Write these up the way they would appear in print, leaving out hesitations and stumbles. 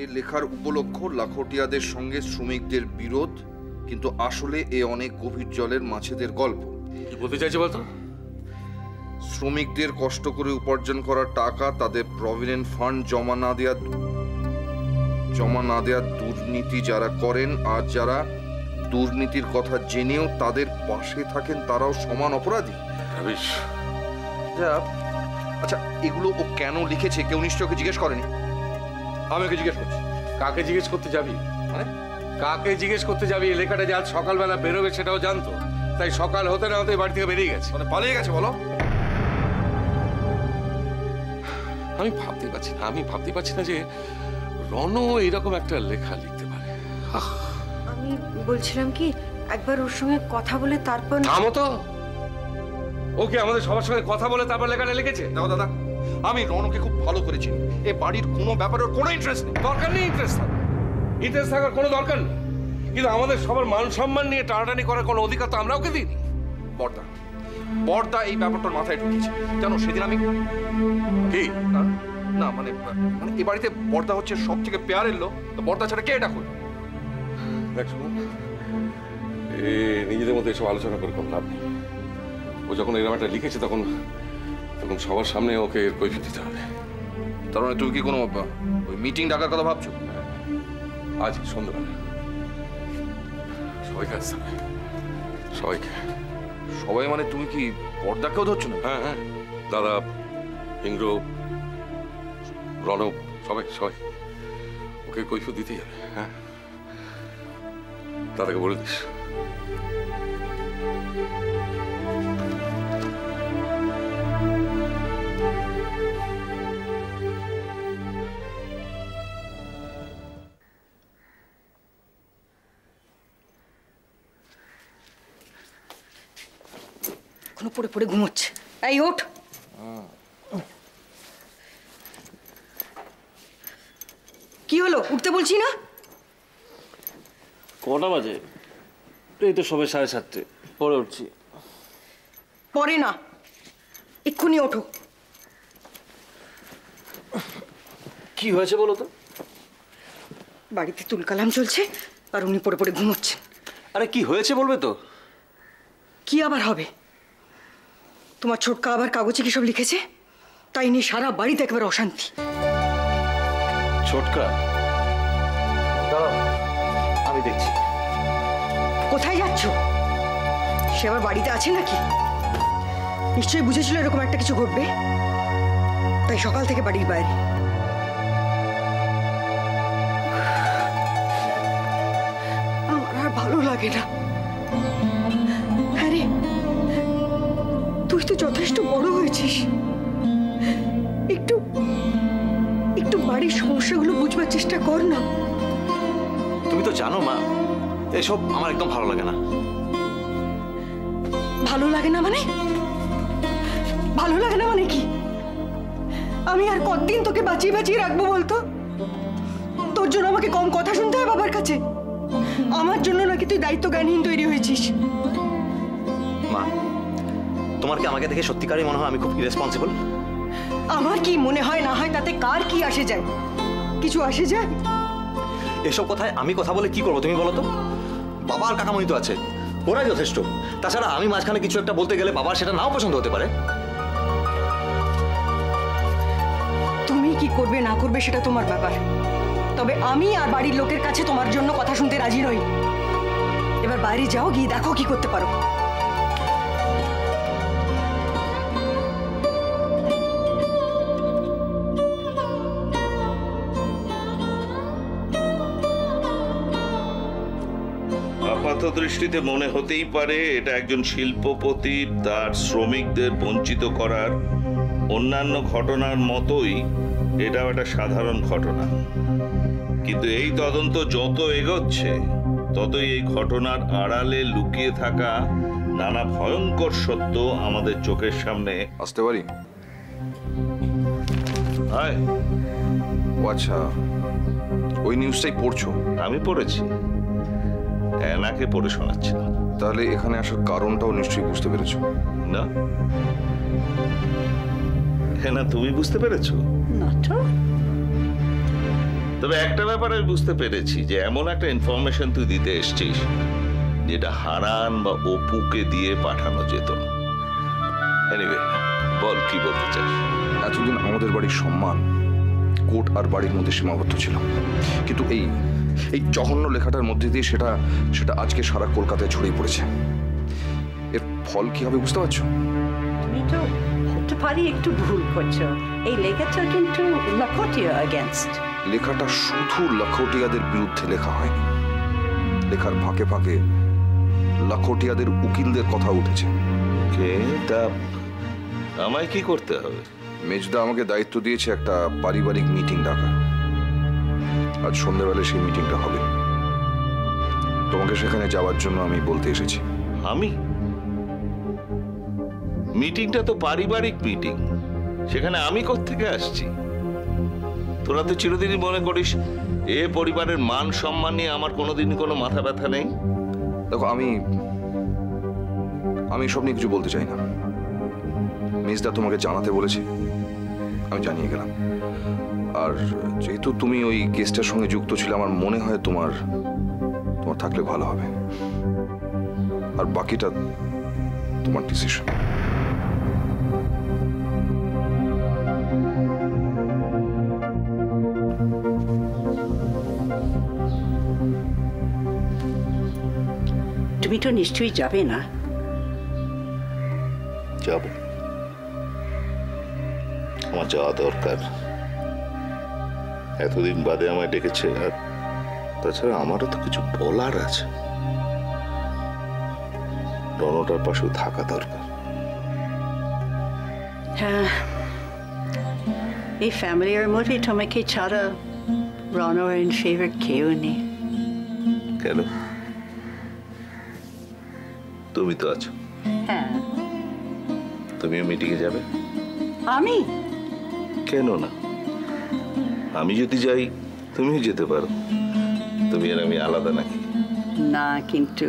এ লেখার উপলক্ষ লাখোটিয়াদের সঙ্গে শ্রমিকদের বিরোধ, কিন্তু আসলে এ অনেক গভীর জলের মাছেদের গল্প। কি বলতে চাইছে বলতো? শ্রমিকদের কষ্ট করে উপার্জন করা টাকা তাদের প্রভিডেন্ট ফান্ড জমা না দেওয়ার দুর্নীতি যারা করেন, আর যারা দুর্নীতির কথা জেনেও তাদের পাশে থাকেন, তারাও সমান অপরাধী। আচ্ছা, এগুলো ও কেন লিখেছে কেউ নিশ্চয় ওকে জিজ্ঞেস করেনি? আমি ওকে জিজ্ঞেস করছি। কাকে জিজ্ঞেস করতে যাবি? কাকে জিজ্ঞেস করতে যাবি? এই লেখাটা যে আজ সকালবেলা বেরোবে সেটাও জানতো, তাই সকাল হতে না হতে বাড়ি থেকে বেরিয়ে গেছে। মানে পালিয়ে গেছে? বলো। আমি ভাবতে পারছি না যে রণ এরকম একটা লেখা লিখতে পারে। আমি বলছিলাম কি, একবার ওর সঙ্গে কথা বলে তারপর। থামো তো। ওকে আমাদের সবার সঙ্গে কথা বলে তারপর লেখাটা লিখেছে? দেখো দাদা, আমি রণকে খুব ভালো করে চিনি। এ বাড়ির কোনো ব্যাপারে ওর কোনো ইন্টারেস্ট নেই। দরকার নেই ইন্টারেস্ট থাকার কোনো দরকার নেই, কিন্তু আমাদের সবার মান সম্মান নিয়ে টানাটানি করার কোনো অধিকার তো আমরা ওকে দিইনি। বর্দা এই ব্যাপারটার মাথায় ঢুকিয়েছে। জানো, সেদিন আমি কি না মানে এ বাড়িতে বর্দা হচ্ছে সব থেকে পেয়ারের লোক, তো বর্দা ছাড়া কে এটা করবে? দেখো, নিজেদের মধ্যে এসব আলোচনা করে কোনো লাভ নেই। ও যখন এরকম একটা লিখেছে তখন সবার সামনে ওকে এর কৈফিয়ত দিতে হবে। তার মানে তুমি কি কোনো ওই মিটিং ডাকার কথা ভাবছো? আজ সন্ধ্যাবেলা সবাইকে আসতে হবে। সবাই মানে তুমি কি বর্দাকেও ধরছো না? হ্যাঁ, দাদা, ইন্দ্র, রণব, সবাই ওকে কৈফিয়ত দিতেই হবে। হ্যাঁ, দাদাকে বলে দিস। পড়ে পড়ে ঘুমোচ্ছে। এই ওঠ। কি হলো, উঠতে বলছি না? কটা বাজে? এই তো সবে 7:30। পরে উঠছি। পরে না, এক্ষুনি ওঠো। কি হয়েছে বলো তো? বাড়িতে তুলকালাম চলছে আর উনি পড়ে পড়ে ঘুমোচ্ছেন। আরে কি হয়েছে বলবে তো? কি আবার হবে? তোমার ছোটকা আবার কাগজে কি সব লিখেছে, তাই নিয়ে সারা বাড়িতে একেবারে অশান্তি। ছোটকা? দাঁড়াও, আমি দেখছি। কোথায় যাচ্ছ? সে আবার বাড়িতে আছে নাকি? নিশ্চয়ই বুঝেছিল এরকম একটা কিছু ঘটবে, তাই সকাল থেকে বাড়ির বাইরে। আমার আর ভালো লাগে না। আরে তুই তো যথেষ্ট বড় হয়েছিস, একটু বাড়ির সমস্যাগুলো বুঝবার চেষ্টা কর না। তুমি তো জানো মা, এসব আমার একদম ভালো লাগে না। ভালো লাগে না মানে? ভালো লাগে না মানে কি? আমি আর কতদিন তোকে বাঁচিয়ে বাঁচিয়ে রাখবো বলতো? তোর জন্য আমাকে কম কথা শুনতে হয় বাবার কাছে? আমার জন্য নাকি তুই দায়িত্ব জ্ঞানহীন তৈরি হয়েছিস? মা, তোমার কি আমাকে দেখে সত্যিকারই মনে হয় আমি খুব ইরেসপন্সিবল? আমার কি মনে হয় না হয় তাতে কার কি আসে যায়? কিছু আসে যায়? এসব কথায় আমি কথা বলে কি করবো তুমি বলো তো? বাবা আর কাকামণি তো আছে, ওরাই যথেষ্ট। তাছাড়া আমি মাঝখানে কিছু একটা বলতে গেলে বাবার সেটা নাও পছন্দ হতে পারে। তুমি কি করবে না করবে সেটা তোমার ব্যাপার, তবে আমি আর বাড়ির লোকের কাছে তোমার জন্য কথা শুনতে রাজি নই। এবার বাইরে যাও, গিয়ে দেখো কি করতে পারো। আপাত দৃষ্টিতে মনে হতেই পারে এটা একজন শিল্পপতি তার শ্রমিকদের বঞ্চিত করার অন্যান্য ঘটনার মতোই এটাও একটা সাধারণ ঘটনা। কিন্তু এই তদন্ত যত এগোচ্ছে ততই এই ঘটনার আড়ালে লুকিয়ে থাকা নানা ভয়ঙ্কর সত্য আমাদের চোখের সামনে আসতে পারি? হয়। ও আচ্ছা, ওই নিউজটাই পড়ছো? আমি পড়েছি, এনাকে পড়ে শোনাচ্ছিলাম। তাহলে এখানে আসার কারণটাও নিশ্চয়ই বুঝতে পেরেছো? না, হ্যাঁ, না তুমি বুঝতে পেরেছো? না তো। তবে একটা ব্যাপার আমি বুঝতে পেরেছি যে এমন একটা ইনফরমেশন তুই দিতে এসছিস যেটা হারান বা অপুকে দিয়ে পাঠানো যেত না। এনিওয়ে, বল কি বলতে চাস? এতদিন আমাদের বাড়ির সম্মান কোর্ট আর বাড়ির মধ্যে সীমাবদ্ধ ছিল, কিন্তু এই জঘন্য লেখাটার মধ্যে দিয়ে সেটা আজকে সারা কলকাতায় ছড়িয়ে পড়েছে। এর ফল কি হবে বুঝতে পারছো? তুমি তো হতে পারি একটু ভুল করছো। এই লেখাটা কিন্তু লাখোটিয়া এগেনস্ট। লেখাটা শুধু লাখোটিয়াদের বিরুদ্ধে লেখা হয়নি, লেখার ফাঁকে ফাঁকে লাখোটিয়াদের উকিলদের কথা উঠেছে। কে তা আমায় কি করতে হবে? মেজদা আমাকে দায়িত্ব দিয়েছে একটা পারিবারিক মিটিং ডাকা। আজ সন্ধ্যাবেলায় সেই মিটিংটা হবে। তোমাকে সেখানে যাওয়ার জন্য আমি বলতে এসেছি। আমি? মিটিংটা তো পারিবারিক মিটিং, সেখানে আমি কোত্থেকে আসছি? তোরা তো চিরদিনই মনে করিস এ পরিবারের মান সম্মান নিয়ে আমার কোনোদিনই কোনো মাথা ব্যথা নেই। দেখো, আমি সব নিয়ে কিছু বলতে চাই না। মেজদা তোমাকে জানাতে বলেছে, আমি জানিয়ে গেলাম। আর যেহেতু তুমি ওই কেসটার সঙ্গে যুক্ত ছিলে, আমার মনে হয় তোমার থাকলে ভালো হবে। আর বাকিটা তোমার ডিসিশন। তুমি তো নিশ্চয়ই যাবে না? যাব, আমার যাওয়া দরকার। এতদিন বাদে আমায় ডেকেছে, আর তাছাড়া আমারও তো কিছু বলার আছে। রণটার পাশেও থাকা দরকার। হ্যাঁ, এই ফ্যামিলির মধ্যে তোমাকে ছাড়া রণর ইন ফেভার কেউ নেই। কেন? তুমি তো আছো। হ্যাঁ। তুমিও মিটিংয়ে যাবে? আমি? কেন না? আমি যদি যাই তুমিও যেতে পারো। তুমি আর আমি আলাদা নাকি? না, কিন্তু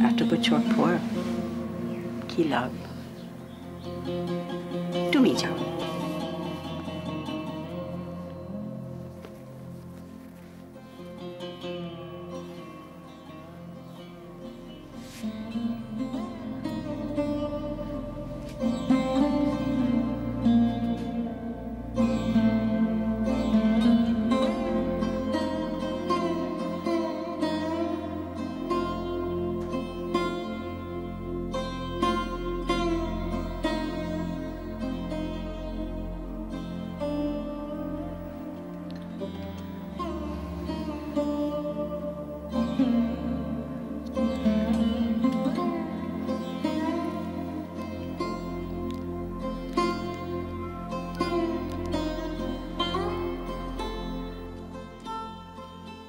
এত বছর পর কি লাভ? তুমি যাও।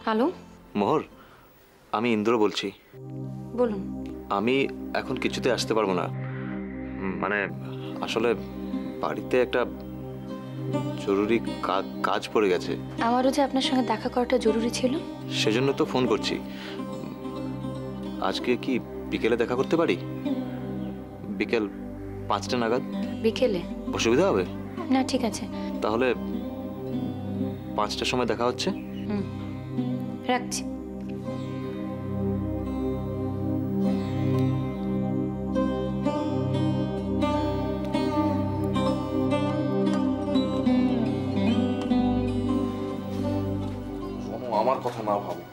হ্যালো, মোহর, আমি ইন্দ্র বলছি। বলুন। আমি এখন কিছুতে আসতে পারবো না। মানে আসলে বাড়িতে একটা জরুরি কাজ পড়ে গেছে। আমারও যে আপনার সঙ্গে দেখা করাটা জরুরি ছিল, সেজন্য তো ফোন করছি। আজকে কি বিকেলে দেখা করতে পারি? বিকেল 5টা নাগাদ। বিকেলে? অসুবিধা হবে? না, ঠিক আছে। তাহলে 5টার সময় দেখা হচ্ছে। রাখছি। আমার কথা না ভাবুক,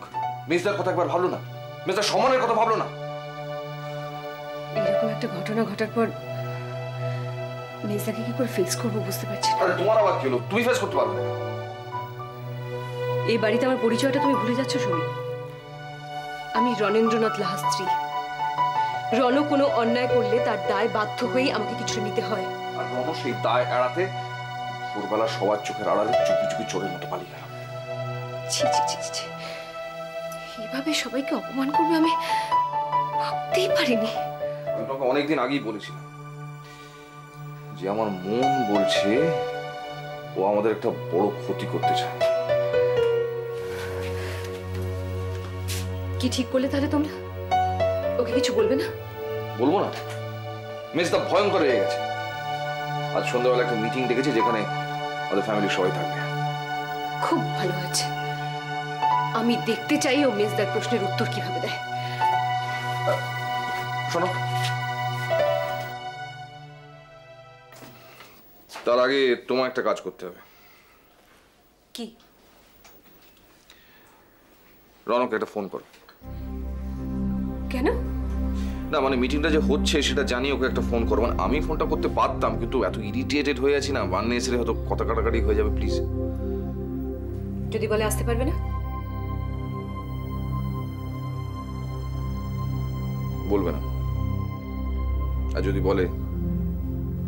মেজদার কথা একবার ভাবলো না? মেজদার সম্মানের কথা ভাবলো না? এরকম একটা ঘটনা ঘটার পর মেজদাকে কি করে ফেস করবো বুঝতে পারছি না। আরে তোমার আবার কি হলো? তুমি ফেস করতে পারবে না? এই বাড়িতে আমার পরিচয়টা তুমি ভুলে যাচ্ছ সুমি। আমি রণেন্দ্রনাথ লাহার স্ত্রী। রণ কোনো অন্যায় করলে তার দায় বাধ্য হয়েই আমাকে কিছু নিতে হয়। আর রণ সেই দায় এড়াতে ভোরবেলা সবার চোখের আড়ালে চুপি চুপি চোরের মতো পালিয়ে গেল। ছি ছি ছি ছি, এইভাবে সবাইকে অপমান করবে আমি ভাবতেই পারিনি। আমি তোমাকে অনেকদিন আগেই বলেছিলাম যে আমার মন বলছে ও আমাদের একটা বড় ক্ষতি করতে চায়। কি ঠিক করলে তাহলে তোমরা? ওকে কিছু বলবে না? বলবো না? মেজদা ভয়ঙ্কর হয়ে গেছে। আজ সন্ধ্যাবেলা একটা মিটিং ডেকেছে যেখানে আমাদের ফ্যামিলির সবাই থাকবে। খুব ভালো হয়েছে। আমি দেখতে চাই ও মেজদার প্রশ্নের উত্তর কিভাবে দেয়। শোনো, তার আগে তোমার একটা কাজ করতে হবে। কি? রনকে একটা ফোন করো। কেন? না মানে মিটিংটা যে হচ্ছে সেটা জানি, ওকে একটা ফোন করো। মানে আমি ফোনটা করতে পারতাম, কিন্তু এত ইরিটেটেড হয়ে আছি না, আননেসেসারি হয়তো কথা কাটাকাটি হয়ে যাবে। প্লিজ। যদি বলে আসতে পারবে না? বলবে না, আর যদি বলে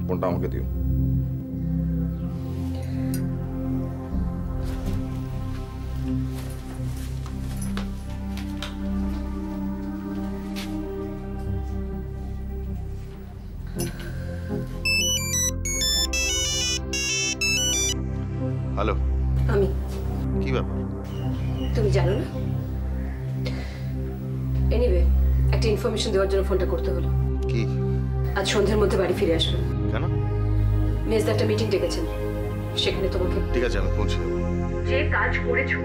ফোনটা আমাকে দিও। হ্যালো, আমি। কি ব্যাপার? তুমি জানো না? এনিওয়ে, একটা ইনফরমেশন দেওয়ার জন্য ফোনটা করতে হলো। কি? আজ সন্ধ্যের মধ্যে বাড়ি ফিরে আসবে। কেন? মেজদা একটা মিটিং ডেকেছেন, সেখানে তোমাকে। ঠিক আছে, আমি পৌঁছে যাবো। যে কাজ করেছো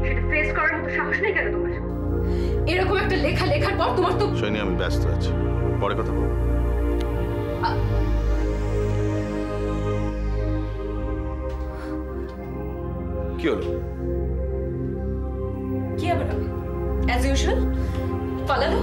সেটা ফেস করার মতো সাহস নেই কেন তোমার? এরকম একটা লেখা লেখার পর তোমার তো। সৈনী, আমি ব্যস্ত আছি, পরে কথা বলবো। কি হলো? কি আবার হবে? অ্যাজ ইউজুয়াল পালালো।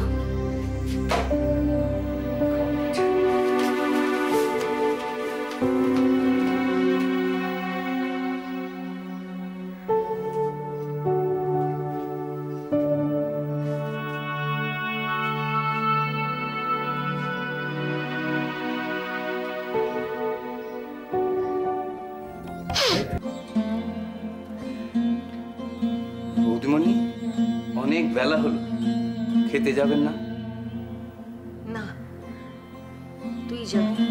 বৌদিমণি, অনেক বেলা হলো, খেতে যাবেন না? না, তুই যাবি।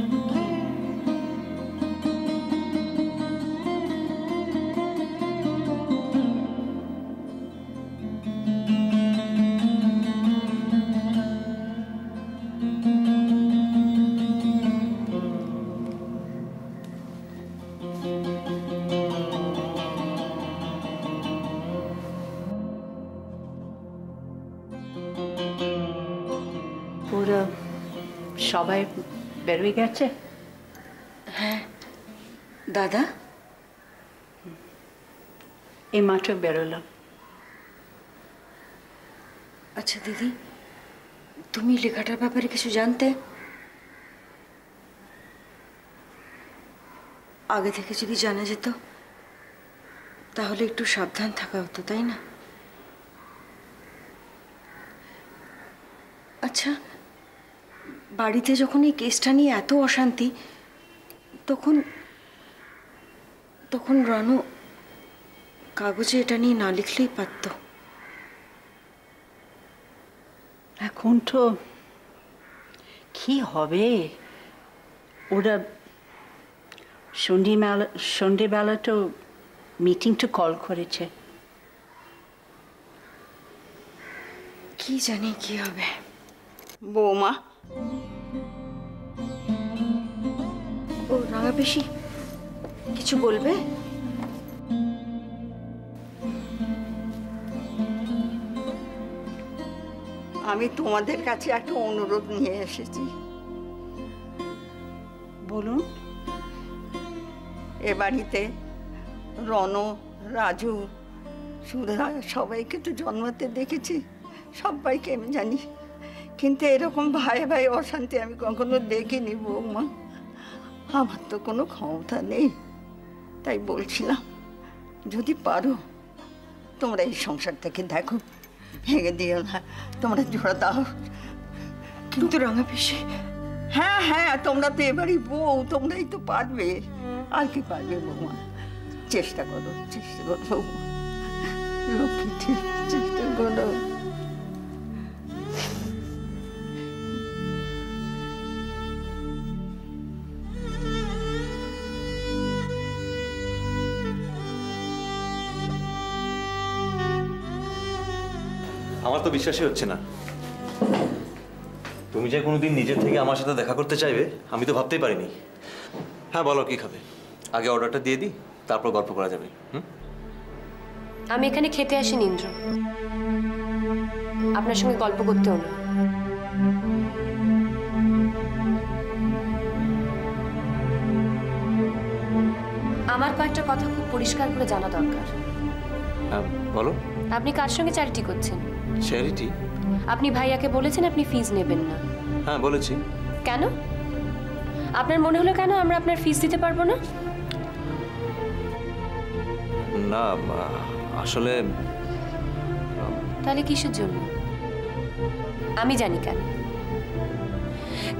পুরো সবাই বেরোয় গেছে? হ্যাঁ দাদা, এই মাত্র বেরোলাম। আচ্ছা দিদি, তুমি লেখাটার ব্যাপারে কিছু জানতে? আগে থেকে যদি জানা যেত তাহলে একটু সাবধান থাকা হতো, তাই না? আচ্ছা, বাড়িতে যখন এই কেসটা নিয়ে এত অশান্তি, তখন তখন রানু কাগজে এটা নিয়ে না লিখলেই পারত। এখন তো কি হবে? ওরা সন্ধ্যেবেলা তো মিটিংটা কল করেছে। কি জানি কি হবে। বৌমা, ও রাঙা বেশি কিছু বলবে? আমি তোমাদের কাছে একটা অনুরোধ নিয়ে এসেছি। বলুন। এ বাড়িতে রণ, রাজু, সুধা সবাইকে তো জন্মাতে দেখেছি, সবাইকে আমি জানি, কিন্তু এরকম ভাই ভাই অশান্তি আমি কখনো দেখিনি বৌমা। আমার তো কোনো ক্ষমতা নেই, তাই বলছিলাম যদি পারো তোমরা এই সংসারটাকে দেখো, ভেঙে দিও না, তোমরা জোড়া দাও। কিন্তু রাঙা বেশি। হ্যাঁ হ্যাঁ, তোমরা তো এবারই বউ, তোমরাই তো পারবে, আর কি পারবে বৌমা। চেষ্টা করো, চেষ্টা করো বৌমা, লক্ষ্মী, ঠিক চেষ্টা করো। আমার তো বিশ্বাসই হচ্ছে না তুমি যে কোনোদিন নিজের থেকে আমার সাথে দেখা করতে চাইবে, আমি তো ভাবতেই পারিনি। হ্যাঁ বলো, কি খাবে? আগে অর্ডারটা দিয়ে দিই, তারপর গল্প করা যাবে। আমি এখানে খেতে আসিনি ইন্দ্র, আপনার সঙ্গে গল্প করতেও না। আমার কয়েকটা কথা খুব পরিষ্কার করে জানা দরকার। বলো। আপনি কার সঙ্গে চ্যারিটি করছেন? চ্যারিটি? আপনি ভাইয়াকে বলেছেন আপনি ফিজ নেবেন না। হ্যাঁ বলেছি। কেন? আপনার মনে হলো কেন আমরা আপনার ফিজ দিতে পারবো না? না আসলে তাহলে কিসের জন্য? আমি জানি কেন।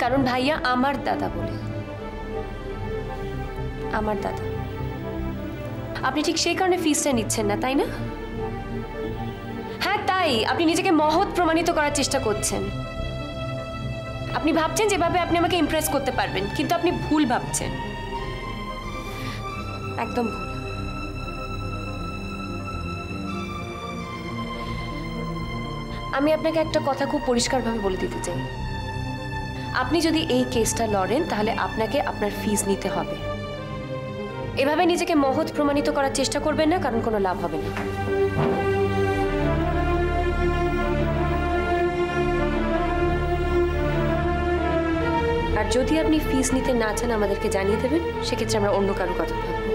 কারণ ভাইয়া আমার দাদা বলে। আমার দাদা। আপনি ঠিক সেই কারণে ফিজটা নিচ্ছেন না, তাই না? হ্যাঁ তাই। আপনি নিজেকে মহৎ প্রমাণিত করার চেষ্টা করছেন। আপনি ভাবছেন যেভাবে আপনি আমাকে ইমপ্রেস করতে পারবেন, কিন্তু আপনি ভুল ভাবছেন, একদম ভুল। আমি আপনাকে একটা কথা খুব পরিষ্কারভাবে বলে দিতে চাই, আপনি যদি এই কেসটা লড়েন তাহলে আপনাকে আপনার ফিজ নিতে হবে। এভাবে নিজেকে মহৎ প্রমাণিত করার চেষ্টা করবেন না, কারণ কোনো লাভ হবে না। আর যদি আপনি ফিজ নিতে না চান আমাদেরকে জানিয়ে দেবেন, সেক্ষেত্রে আমরা অন্য কারো কথা ভাবব।